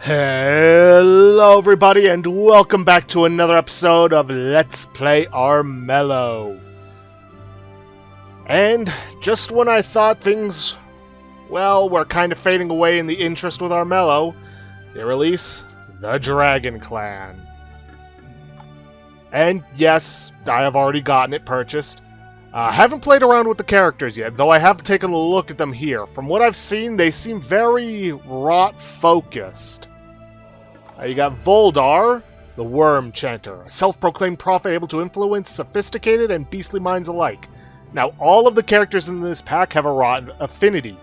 Hello everybody and welcome back to another episode of Let's Play Armello. And just when I thought things, well, were kind of fading away in the interest with Armello, they release the Dragon Clan. And yes, I have already gotten it purchased. I haven't played around with the characters yet, though I have taken a look at them here. From what I've seen, they seem very rot-focused. You got Voldar, the Worm Chanter, a self-proclaimed prophet able to influence sophisticated and beastly minds alike. Now, all of the characters in this pack have a rot affinity.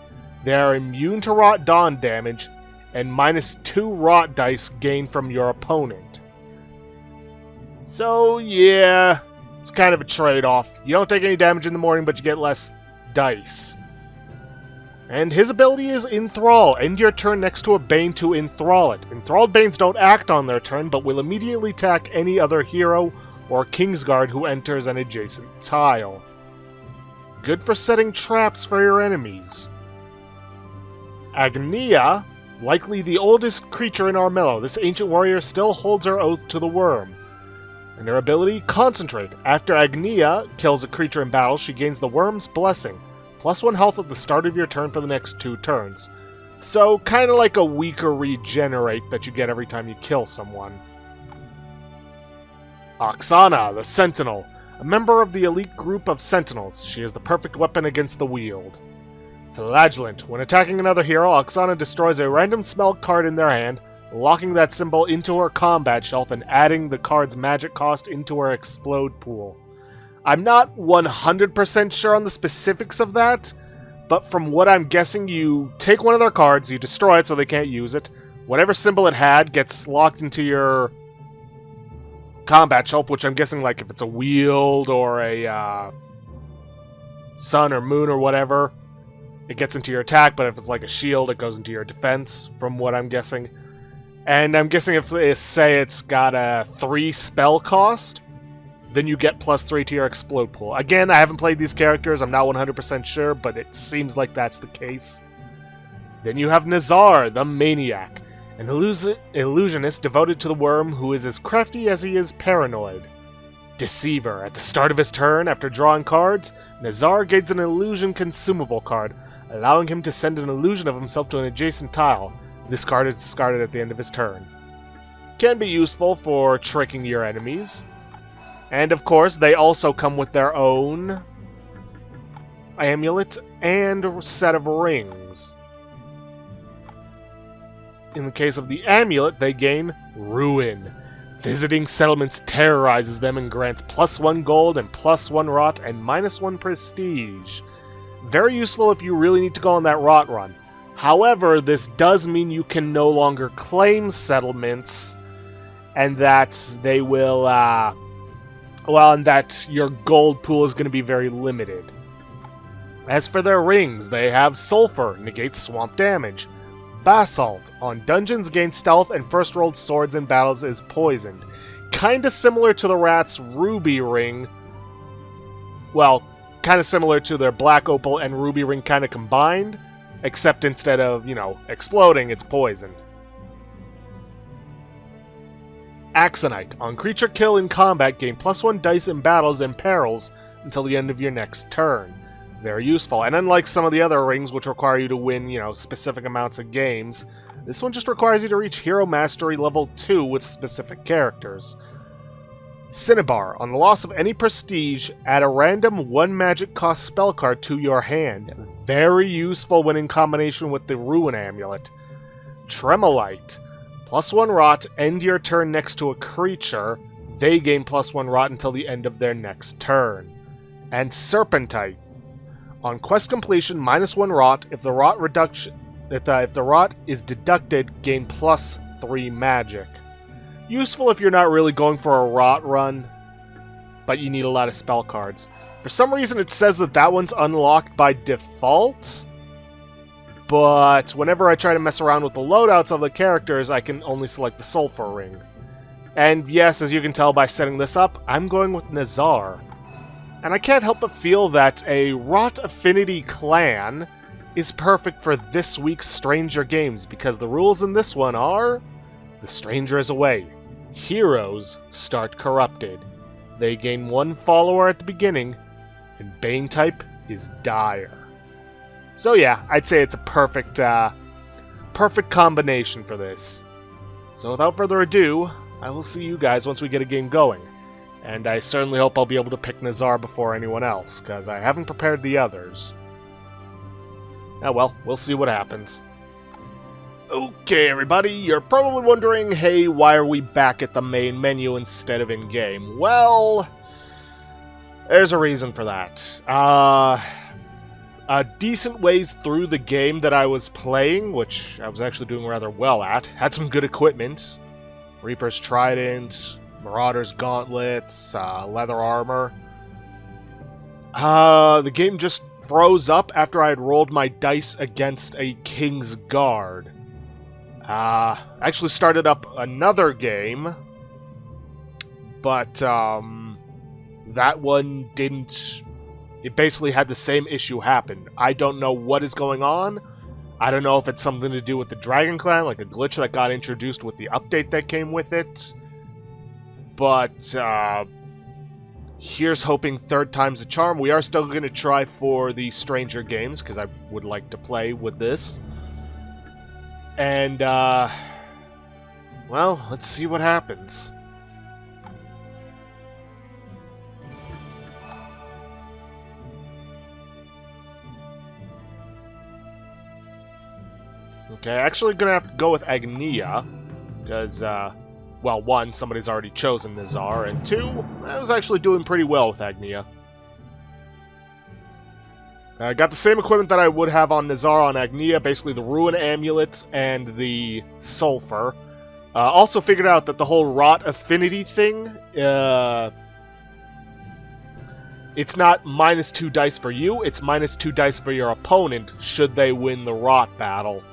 They are immune to rot dawn damage, and -2 rot dice gained from your opponent. So, yeah, it's kind of a trade-off. You don't take any damage in the morning, but you get less dice. And his ability is Enthrall. End your turn next to a Bane to enthrall it. Enthralled Banes don't act on their turn, but will immediately attack any other hero or Kingsguard who enters an adjacent tile. Good for setting traps for your enemies. Agnya, likely the oldest creature in Armello, this ancient warrior still holds her oath to the worm. And her ability, Concentrate. After Agnya kills a creature in battle, she gains the worm's blessing. +1 health at the start of your turn for the next 2 turns. So, kinda like a weaker regenerate that you get every time you kill someone. Oksana, the Sentinel. A member of the elite group of Sentinels. She is the perfect weapon against the Wield. Flagellant. When attacking another hero, Oksana destroys a random spell card in their hand, locking that symbol into her combat shelf and adding the card's magic cost into her explode pool. I'm not 100% sure on the specifics of that, but from what I'm guessing, you take one of their cards, you destroy it so they can't use it. Whatever symbol it had gets locked into your combat shelf, which I'm guessing, like, if it's a wield or a sun or moon or whatever, it gets into your attack, but if it's like a shield, it goes into your defense, from what I'm guessing. And I'm guessing if, say, it's got a 3 spell cost, then you get +3 to your explode pool. Again, I haven't played these characters, I'm not 100% sure, but it seems like that's the case. Then you have Nazar, the Maniac, an illusionist devoted to the worm who is as crafty as he is paranoid. Deceiver. At the start of his turn, after drawing cards, Nazar gains an illusion consumable card, allowing him to send an illusion of himself to an adjacent tile. This card is discarded at the end of his turn. Can be useful for tricking your enemies. And of course, they also come with their own amulet and set of rings. In the case of the amulet, they gain Ruin. Visiting settlements terrorizes them and grants +1 gold and +1 rot and -1 prestige. Very useful if you really need to go on that rot run. However, this does mean you can no longer claim settlements, and that they will, and that your gold pool is going to be very limited. As for their rings, they have Sulfur, negates swamp damage. Basalt, on dungeons gain stealth and first rolled swords in battles is poisoned. Kinda similar to the rat's Ruby ring. Well, kinda similar to their Black Opal and Ruby ring kinda combined, except instead of, exploding, it's poisoned. Axonite. On creature kill in combat, gain +1 dice in battles and perils until the end of your next turn. Very useful. And unlike some of the other rings, which require you to win, specific amounts of games, this one just requires you to reach Hero Mastery level 2 with specific characters. Cinnabar. On the loss of any prestige, add a random 1 magic cost spell card to your hand. Very useful when in combination with the Ruin Amulet. Tremolite. +1 rot, end your turn next to a creature. They gain +1 rot until the end of their next turn. And Serpentite. On quest completion, -1 rot. If the rot is deducted, gain +3 magic. Useful if you're not really going for a rot run, but you need a lot of spell cards. For some reason, it says that one's unlocked by default. But whenever I try to mess around with the loadouts of the characters, I can only select the Sulfur ring. And yes, as you can tell by setting this up, I'm going with Nazar. And I can't help but feel that a Rot Affinity clan is perfect for this week's Stranger Games, because the rules in this one are: the stranger is away. Heroes start corrupted. They gain 1 follower at the beginning, and Bane type is dire. So yeah, I'd say it's a perfect combination for this. So without further ado, I will see you guys once we get a game going. And I certainly hope I'll be able to pick Nazar before anyone else, because I haven't prepared the others. Ah well, we'll see what happens. Okay, everybody, you're probably wondering, hey, why are we back at the main menu instead of in-game? Well, there's a reason for that. A decent ways through the game that I was playing, which I was actually doing rather well at, had some good equipment. Reaper's Trident, Marauder's Gauntlets, leather armor. The game just froze up after I had rolled my dice against a Kingsguard. I actually started up another game, but that one didn't... It basically had the same issue happen. I don't know what is going on. I don't know if it's something to do with the Dragon Clan, like a glitch that got introduced with the update that came with it. But, here's hoping third time's a charm. We are still going to try for the Stranger Games, because I would like to play with this. And, well, let's see what happens. Okay, actually gonna have to go with Agnya, because, well, 1, somebody's already chosen Nazar, and 2, I was actually doing pretty well with Agnya. I got the same equipment that I would have on Nazar on Agnya, basically the Ruin Amulets and the Sulfur. Also figured out that the whole Rot Affinity thing, it's not -2 dice for you, it's -2 dice for your opponent, should they win the Rot battle.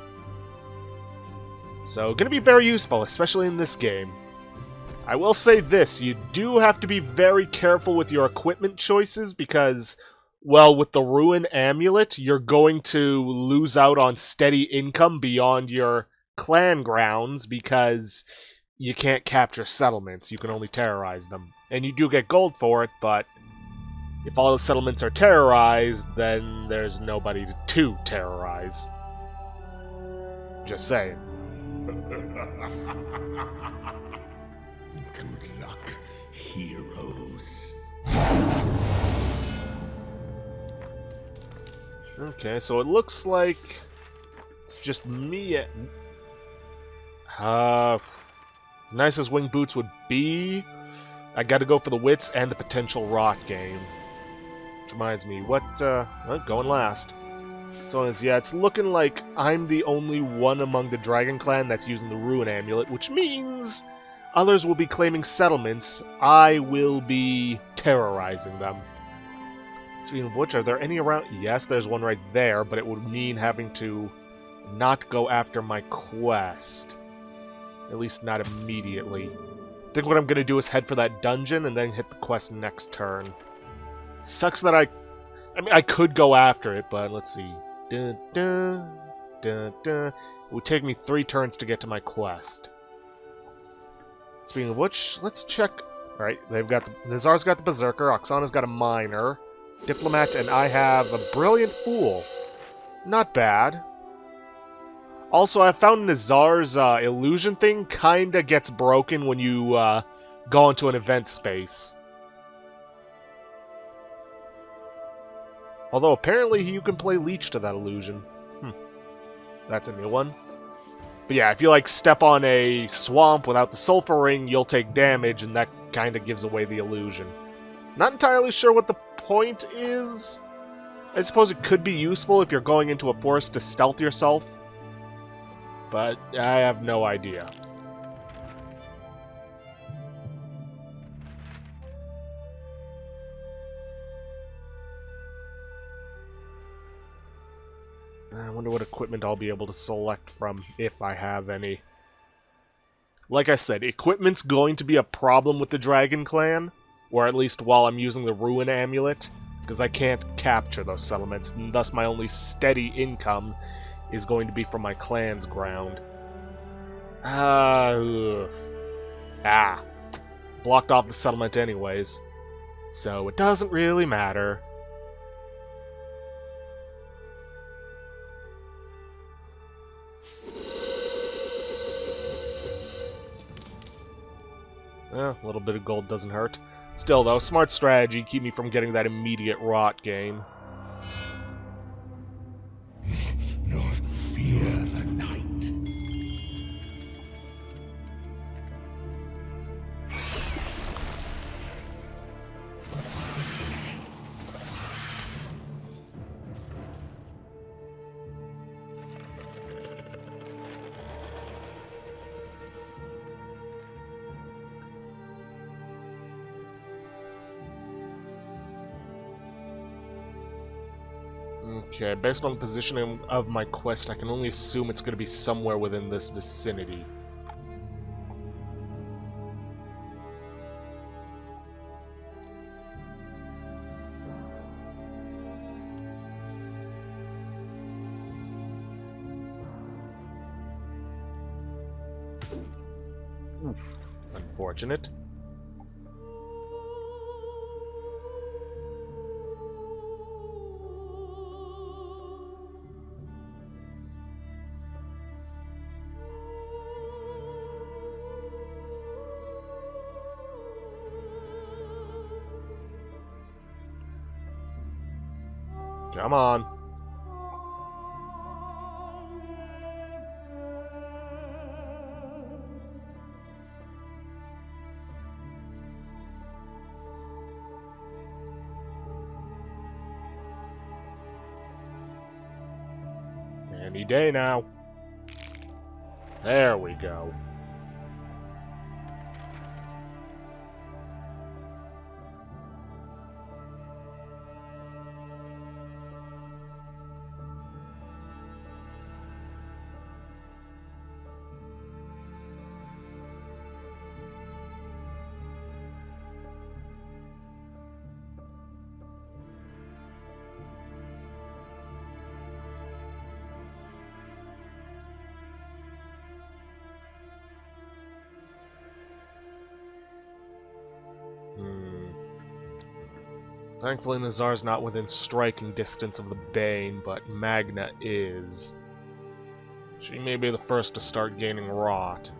So, gonna be very useful, especially in this game. I will say this, you do have to be very careful with your equipment choices, because, well, with the Ruin Amulet, you're going to lose out on steady income beyond your clan grounds, because you can't capture settlements, you can only terrorize them. And you do get gold for it, but if all the settlements are terrorized, then there's nobody to terrorize. Just saying. Good luck, heroes. Okay, so it looks like it's just me. Nice as wing boots would be, I gotta go for the wits and the potential rot game. Which reminds me, what, well, going last. So, yeah, it's looking like I'm the only one among the Dragon Clan that's using the Ruin Amulet, which means others will be claiming settlements. I will be terrorizing them. Speaking of which, are there any around? Yes, there's one right there, but it would mean having to not go after my quest. At least not immediately. I think what I'm going to do is head for that dungeon and then hit the quest next turn. Sucks that I mean, I could go after it, but let's see. Dun, dun, dun, dun. It would take me 3 turns to get to my quest. Speaking of which, let's check. Alright, they've got Nazar's got the Berserker, Oksana's got a Miner, Diplomat, and I have a Brilliant Fool. Not bad. Also, I found Nazar's illusion thing kinda gets broken when you go into an event space. Although, apparently, you can play Leech to that illusion. That's a new one. But yeah, if you, like, step on a swamp without the Sulfur Ring, you'll take damage, and that kind of gives away the illusion. Not entirely sure what the point is. I suppose it could be useful if you're going into a forest to stealth yourself. But I have no idea. I wonder what equipment I'll be able to select from, if I have any. Like I said, equipment's going to be a problem with the Dragon Clan, or at least while I'm using the Ruin Amulet. because I can't capture those settlements, and thus my only steady income is going to be from my clan's ground. Blocked off the settlement anyways, so it doesn't really matter. A little bit of gold doesn't hurt. Still, though, smart strategy, keep me from getting that immediate rot gain. Not fear the night. Okay, based on the positioning of my quest, I can only assume it's going to be somewhere within this vicinity. Oof, unfortunate. Come on. Any day now. There we go. Thankfully, Nazar's not within striking distance of the bane, but Agnya is. She may be the first to start gaining rot.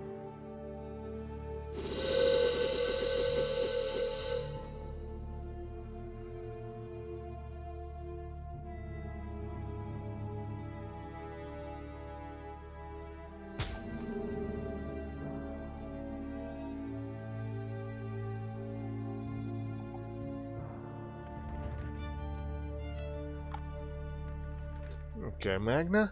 Okay, Agnya,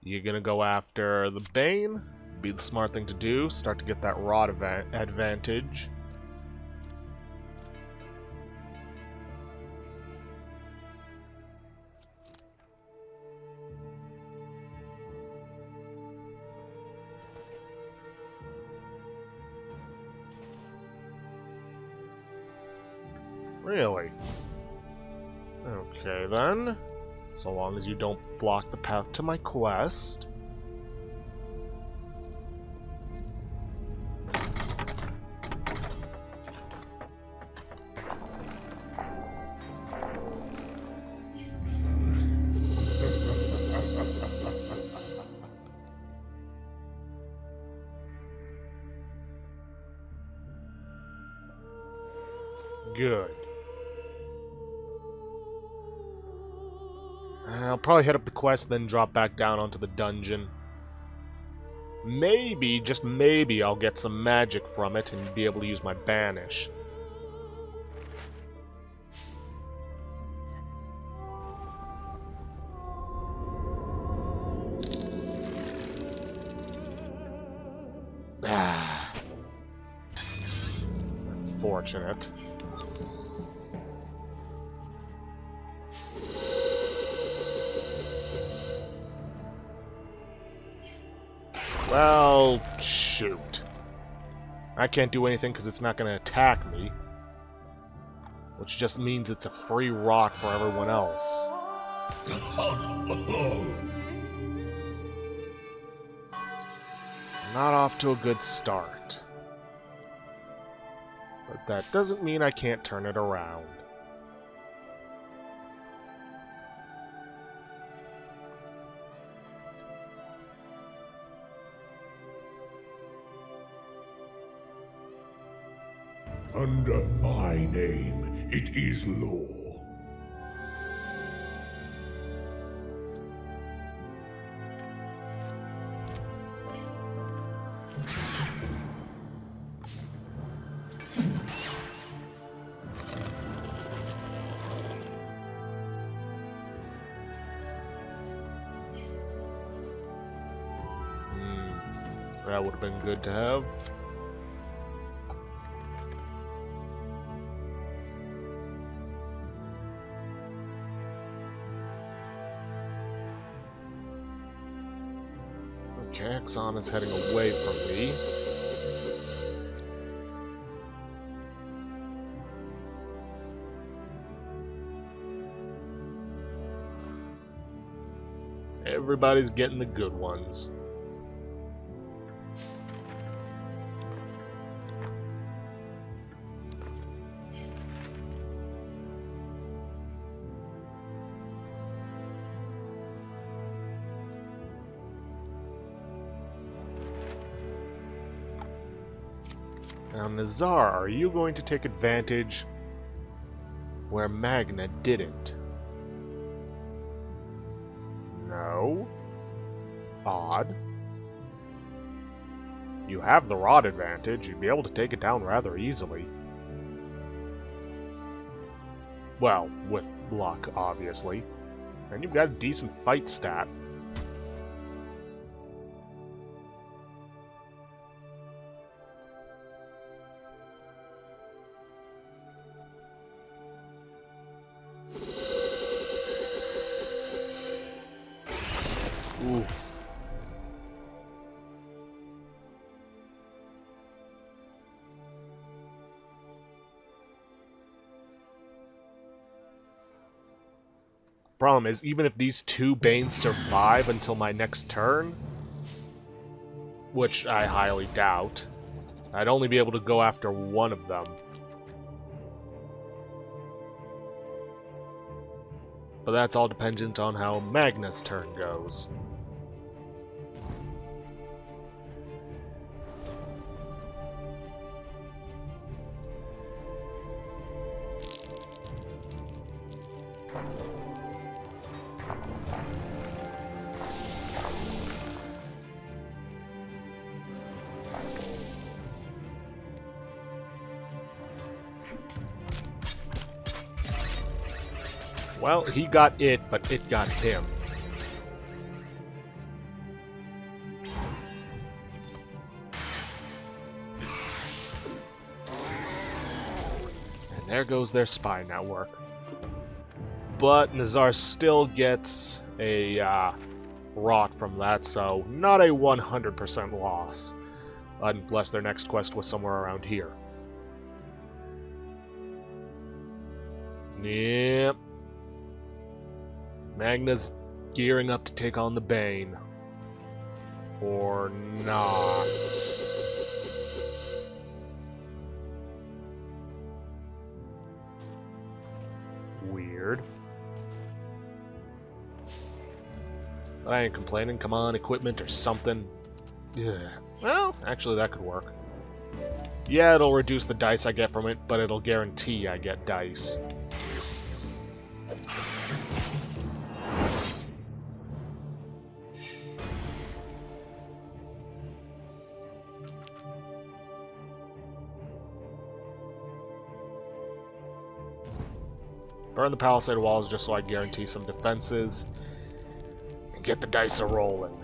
you're gonna go after the bane. Be the smart thing to do. Start to get that rot advantage. Really? Okay, then. So long as you don't block the path to my quest. Good. I'll probably head up the quest, then drop back down onto the dungeon. Maybe, just maybe, I'll get some magic from it and be able to use my banish. Unfortunate. Well, shoot. I can't do anything because it's not going to attack me. which just means it's a free rot for everyone else. Not off to a good start. But that doesn't mean I can't turn it around. Under my name, it is law. That would have been good to have. Okay, Exxon is heading away from me. Everybody's getting the good ones. Now, Nazar, are you going to take advantage where Magna didn't? No. Odd. You have the rod advantage. You'd be able to take it down rather easily. Well, with luck, obviously. And you've got a decent fight stat. Oof. Problem is, even if these two Banes survive until my next turn, which I highly doubt, I'd only be able to go after one of them. But that's all dependent on how Magna's turn goes. Well, he got it, but it got him. And there goes their spy network. But Nazar still gets a rot from that, so not a 100% loss. Unless their next quest was somewhere around here. Yep. Magna's gearing up to take on the Bane. Or not. Weird. I ain't complaining. Come on, equipment or something. Ugh. Well, actually that could work. Yeah, it'll reduce the dice I get from it, but it'll guarantee I get dice. Burn the palisade walls just so I guarantee some defenses. And get the dice a-rolling.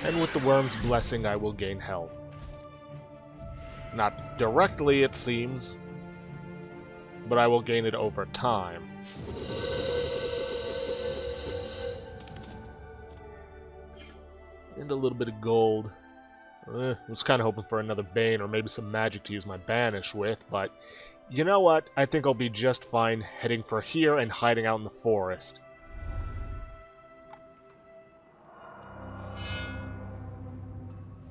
And with the worm's blessing, I will gain health. Not directly, it seems, but I will gain it over time. And a little bit of gold. I was kind of hoping for another bane or maybe some magic to use my banish with, but you know what? I think I'll be just fine heading for here and hiding out in the forest.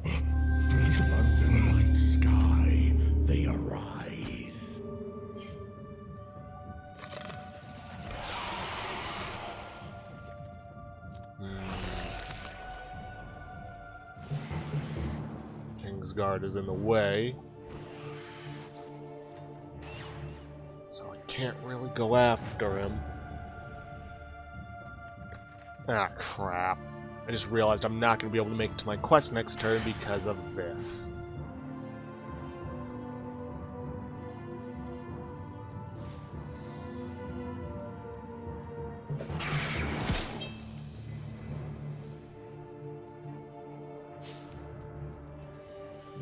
From under the night sky, they arise. Kingsguard is in the way, so I can't really go after him. Ah, crap. I just realized I'm not going to be able to make it to my quest next turn because of this.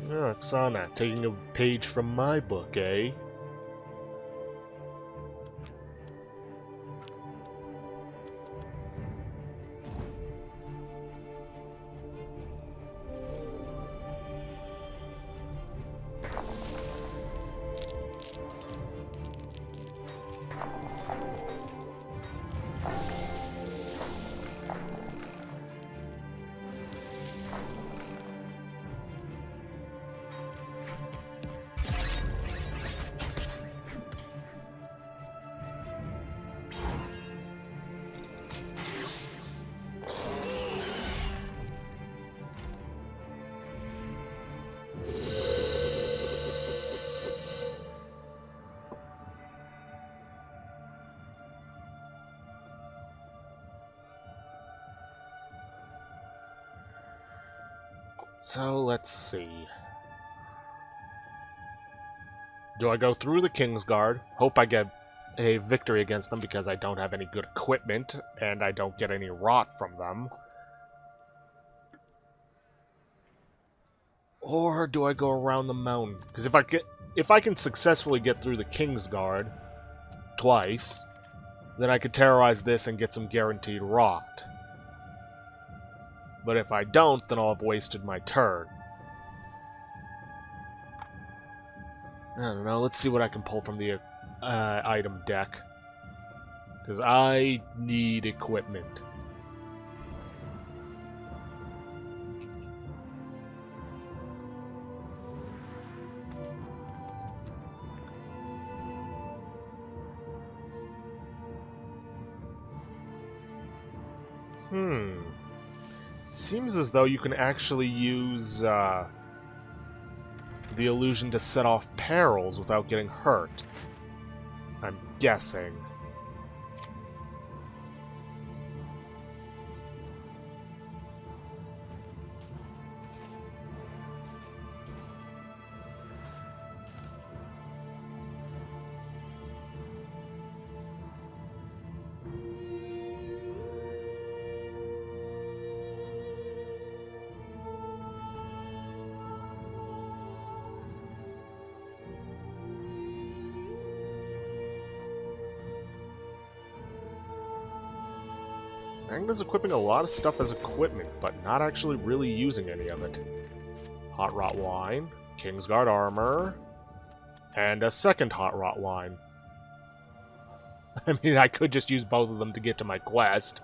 Oksana, taking a page from my book, eh? So, let's see. Do I go through the Kingsguard? Hope I get a victory against them because I don't have any good equipment and I don't get any rot from them. Or do I go around the mountain? Because if I can successfully get through the Kingsguard twice, then I could terrorize this and get some guaranteed rot. But if I don't, then I'll have wasted my turn. I don't know, let's see what I can pull from the item deck. Because I need equipment. Seems as though you can actually use the illusion to set off perils without getting hurt. I'm guessing. Agna's equipping a lot of stuff as equipment, but not actually really using any of it. Hot Rot Wine, Kingsguard Armor, and a second Hot Rot Wine. I mean, I could just use both of them to get to my quest.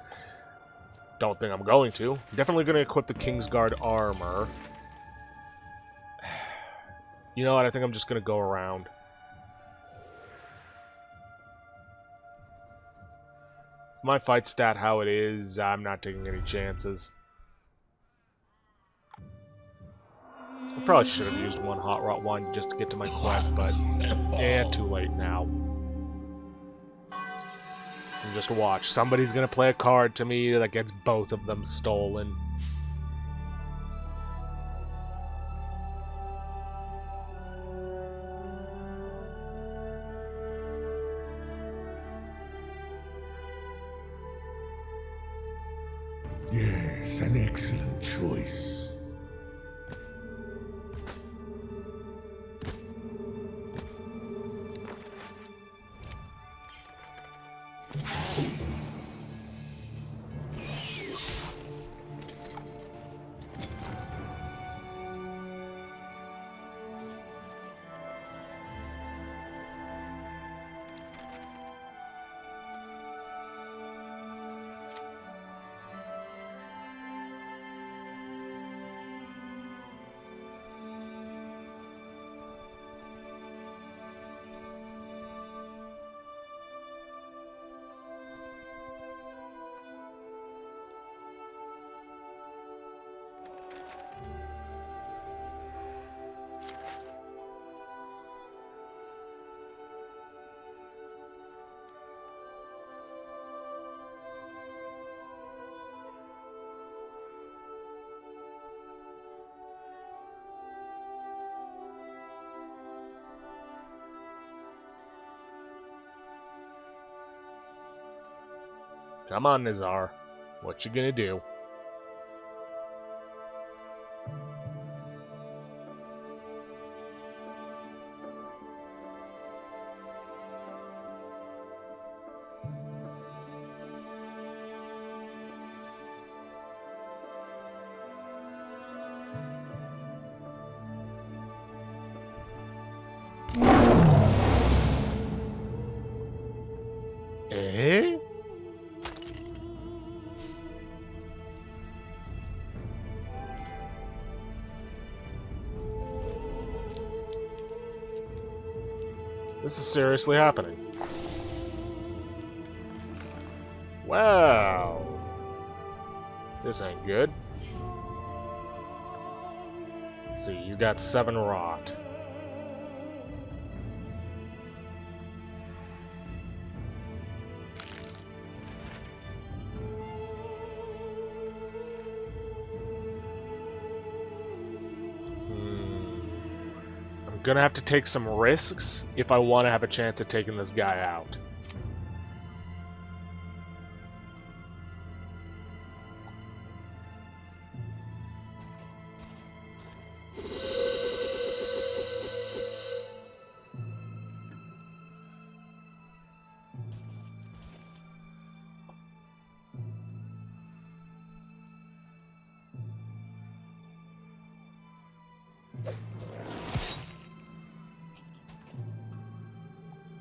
Don't think I'm going to. Definitely going to equip the Kingsguard Armor. You know what, I think I'm just going to go around. My fight stat how it is, I'm not taking any chances. I probably should have used one Hot Rot Wine just to get to my quest, but too late now. And just watch, somebody's gonna play a card to me that gets both of them stolen. Yes, an excellent choice. Come on, Nazar. What you gonna do? Eh? This is seriously happening. Wow. This ain't good. Let's see, he's got 7 rot. Gonna have to take some risks if I want to have a chance at taking this guy out.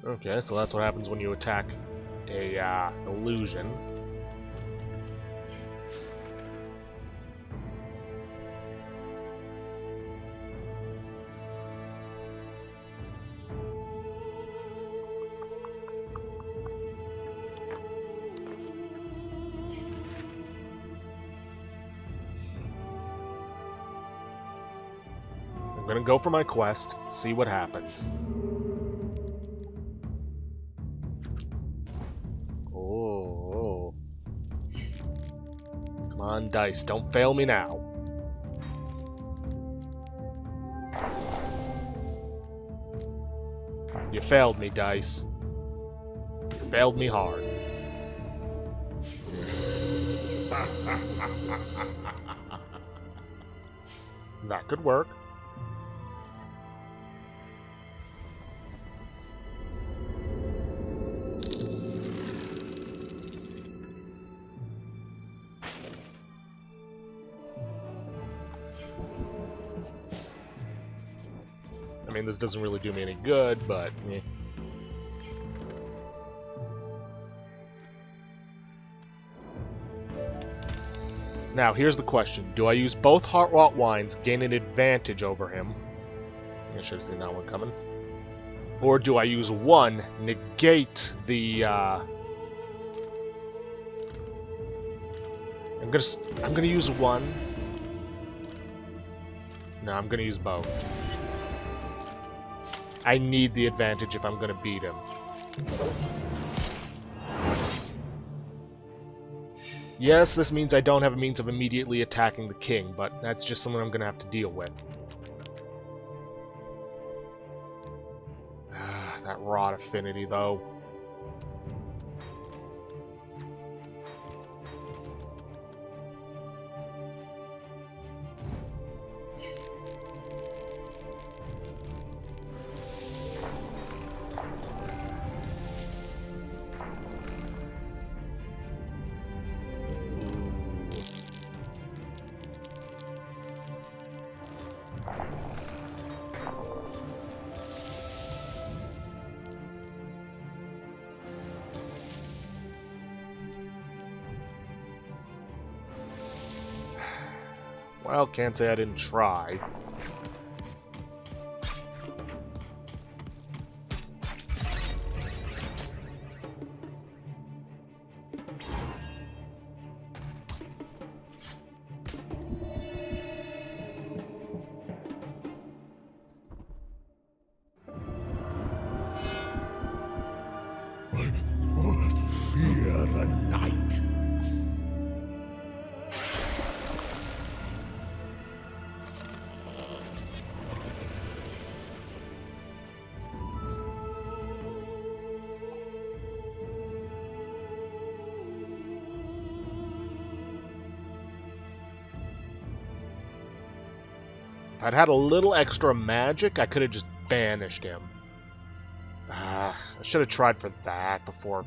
Okay, so that's what happens when you attack a illusion. I'm gonna go for my quest, see what happens. Come on, dice, don't fail me now. You failed me, dice. You failed me hard. That could work. I mean, this doesn't really do me any good, but... eh. Now, here's the question. Do I use both Heart-Wrought Wines, gain an advantage over him? I should have seen that one coming. Or do I use one, negate the, I'm gonna use one. No, I'm gonna use both. I need the advantage if I'm gonna beat him. Yes, this means I don't have a means of immediately attacking the king, but that's just something I'm gonna have to deal with. That rot affinity, though. Well, can't say I didn't try. Fear the night. If I'd had a little extra magic, I could have just banished him. I should have tried for that before.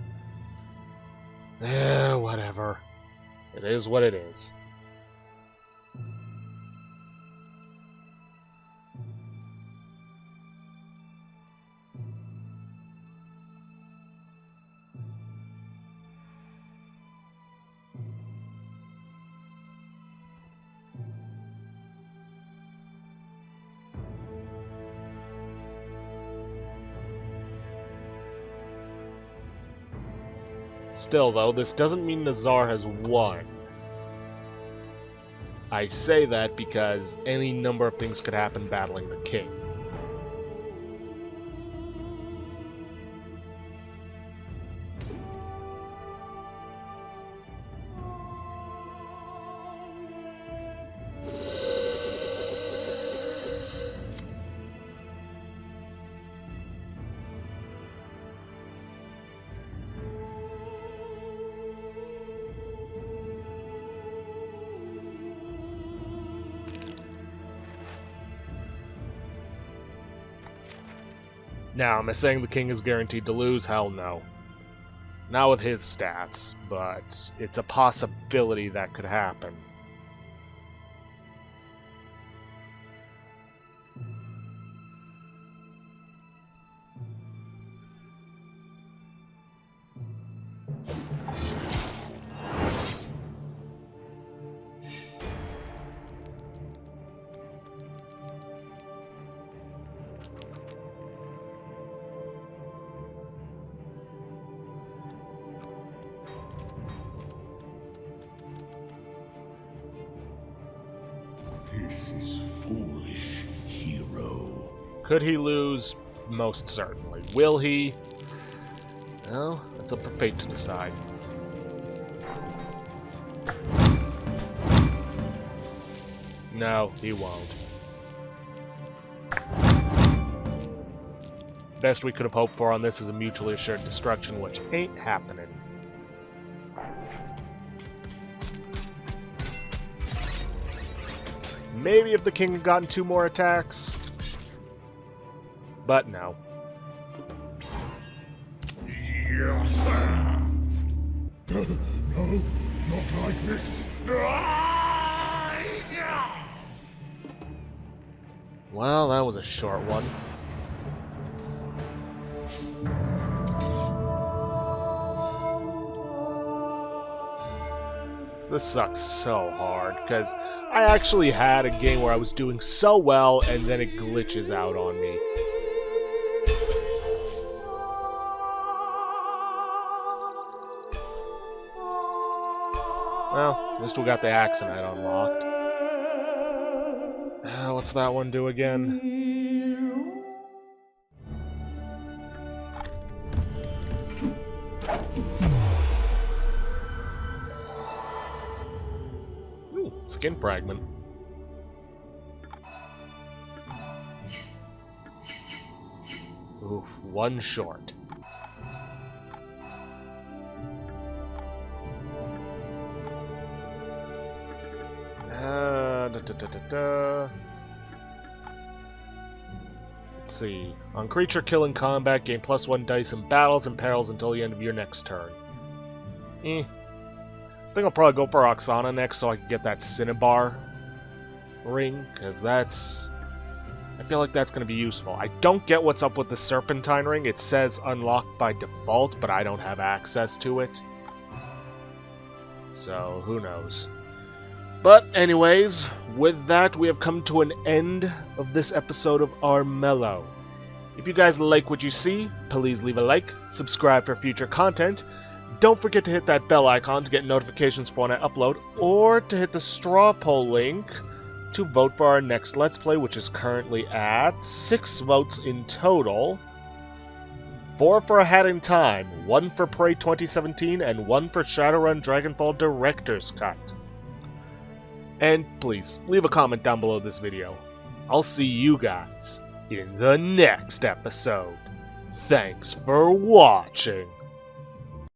Whatever. It is what it is. Still, though, this doesn't mean Nazar has won. I say that because any number of things could happen battling the king. Now, am I saying the king is guaranteed to lose? Hell no. Not with his stats, but it's a possibility that could happen. This is foolish, hero. Could he lose? Most certainly. Will he? Well, that's up for fate to decide. No, he won't. Best we could have hoped for on this is a mutually assured destruction, which ain't happening. Maybe if the king had gotten 2 more attacks. But no. No, not like this. Well, that was a short one. This sucks so hard, because I actually had a game where I was doing so well, and then it glitches out on me. Well, at least we got the accident unlocked. What's that one do again? Skin fragment. Oof, 1 short. Let's see. On creature kill in combat, gain +1 dice in battles and perils until the end of your next turn. I think I'll probably go for Oksana next so I can get that Cinnabar ring, because that's... I feel like that's going to be useful. I don't get what's up with the Serpentine ring. It says unlocked by default, but I don't have access to it. So, who knows. But anyways, with that, we have come to an end of this episode of Armello. If you guys like what you see, please leave a like, subscribe for future content. Don't forget to hit that bell icon to get notifications for when I upload, or to hit the straw poll link to vote for our next Let's Play, which is currently at 6 votes in total. 4 for A Hat in Time, 1 for Prey 2017, and 1 for Shadowrun Dragonfall Director's Cut. And please, leave a comment down below this video. I'll see you guys in the next episode. Thanks for watching.